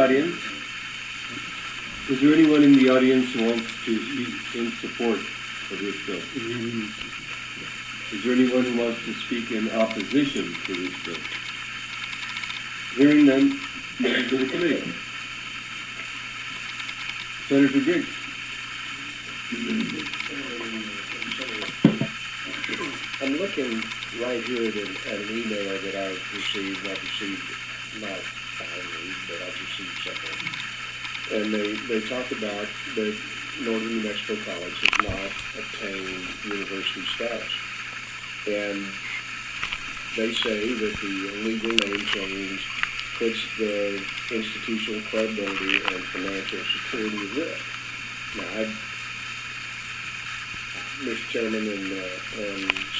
Audience, is there anyone in the audience who wants to speak in support of this bill? Is there anyone who wants to speak in opposition to this bill? Hearing none, move to the committee. Senator Griggs. I'm looking right here at an email that I've received. I've received not thousands, but I've received several. And they talk about that Northern New Mexico College has not obtained university status. And they say that the illegal name change puts the institutional credibility and financial security at risk. Now, Mr. Chairman and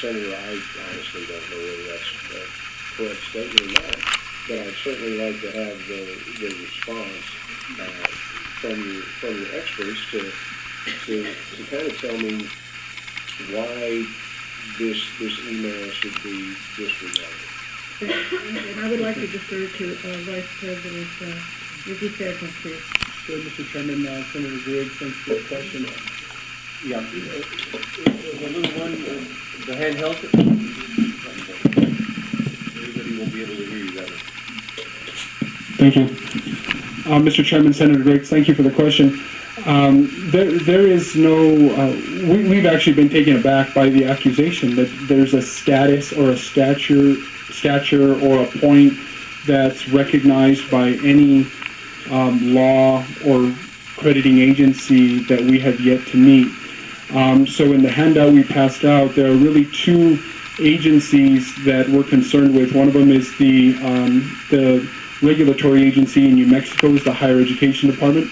Senator, I honestly don't know whether that's a correct statement or not, but I'd certainly like to have the response from your experts to kind of tell me why this email should be disregarded. And I would like to defer to Vice President Ricky Sanchez, please. Sure, Mr. Chairman, Senator Griggs, thanks for the question. Yeah. The little one, the handheld. Everybody won't be able to hear you that way. Thank you. Mr. Chairman, Senator Griggs, thank you for the question. There is no, we've actually been taken aback by the accusation that there's a status or a stature or a point that's recognized by any law or accrediting agency that we have yet to meet. So in the handout we passed out, there are really two agencies that we're concerned with. One of them is the regulatory agency in New Mexico, is the Higher Education Department,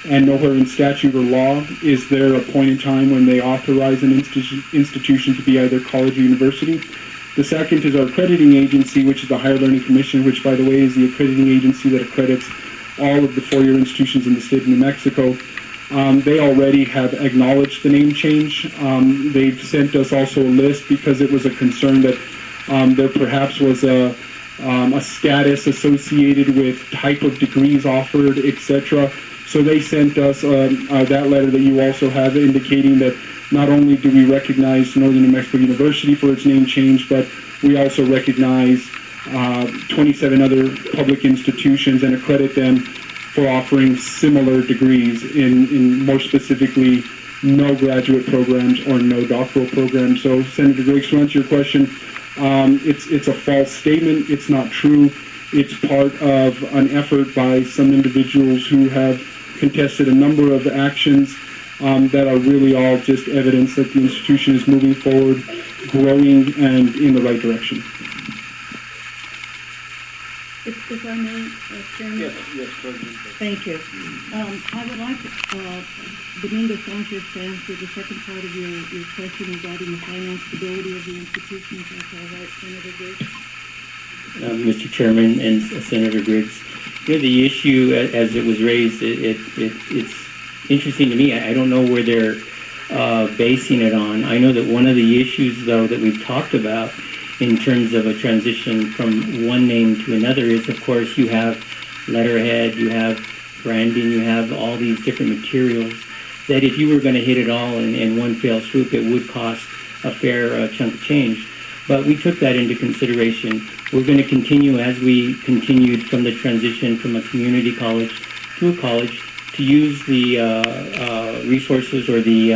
and nowhere in statute or law is there a point in time when they authorize an institution to be either college or university. The second is our accrediting agency, which is the Higher Learning Commission, which, by the way, is the accrediting agency that accredits all of the four-year institutions in the state of New Mexico. They already have acknowledged the name change. They've sent us also a list because it was a concern that there perhaps was a status associated with type of degrees offered, etc. So they sent us that letter that you also have, indicating that not only do we recognize Northern New Mexico University for its name change, but we also recognize 27 other public institutions and accredit them for offering similar degrees, in more specifically, no graduate programs or no doctoral programs. So, Senator Griggs, to answer your question, it's a false statement. It's not true. It's part of an effort by some individuals who have contested a number of actions that are really all just evidence that the institution is moving forward, growing, and in the right direction. If I may, Chairman? Yes, President. Thank you. I would like Domingo Sanchez to answer the second part of your question regarding the finance stability of the institution. If that's all right, Senator Griggs? Mr. Chairman and Senator Griggs, the issue as it was raised, it's interesting to me. I don't know where they're basing it on. I know that one of the issues, though, that we've talked about in terms of a transition from one name to another is, of course, you have letterhead, you have branding, you have all these different materials that if you were going to hit it all in one fell swoop, it would cost a fair chunk of change. But we took that into consideration. We're going to continue, as we continued from the transition from a community college to a college, to use the resources or the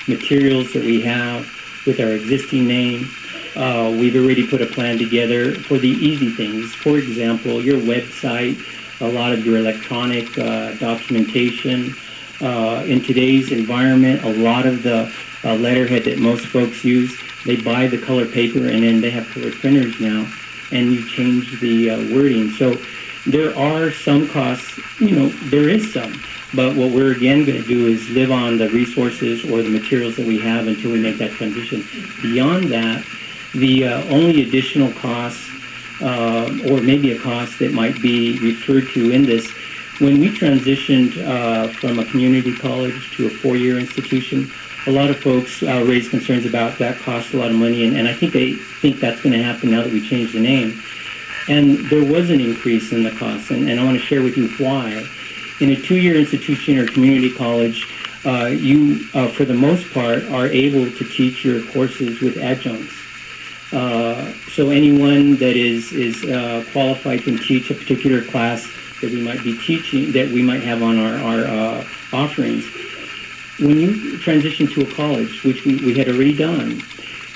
materials that we have with our existing name. We've already put a plan together for the easy things. For example, your website, a lot of your electronic documentation. In today's environment, a lot of the letterhead that most folks use, they buy the color paper and then they have color printers now, and you change the wording. So there are some costs, there is some. But what we're again going to do is live on the resources or the materials that we have until we make that transition. Beyond that, the only additional costs, or maybe a cost that might be referred to in this, when we transitioned from a community college to a four-year institution, a lot of folks raised concerns about that cost a lot of money, and I think they think that's going to happen now that we changed the name. And there was an increase in the cost, and I want to share with you why. In a 2-year institution or community college, you, for the most part, are able to teach your courses with adjuncts. So anyone that is qualified can teach a particular class that we might be teaching, that we might have on our offerings. When you transition to a college, which we had already done,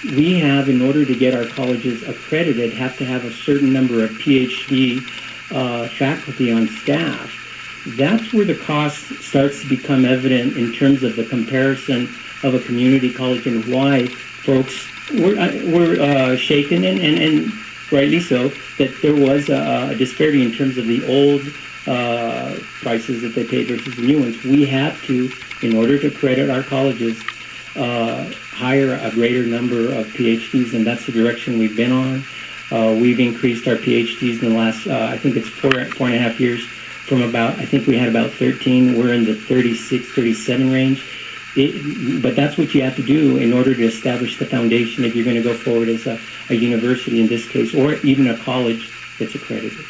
we have, in order to get our colleges accredited, have to have a certain number of PhD faculty on staff. That's where the cost starts to become evident in terms of the comparison of a community college and why folks were shaken, and rightly so, that there was a disparity in terms of the old prices that they paid versus the new ones. We have to, in order to credit our colleges, hire a greater number of PhDs, and that's the direction we've been on. We've increased our PhDs in the last, I think it's four and a half years, from about, I think we had about 13, we're in the 36, 37 range. But that's what you have to do in order to establish the foundation if you're going to go forward as a university in this case, or even a college that's accredited.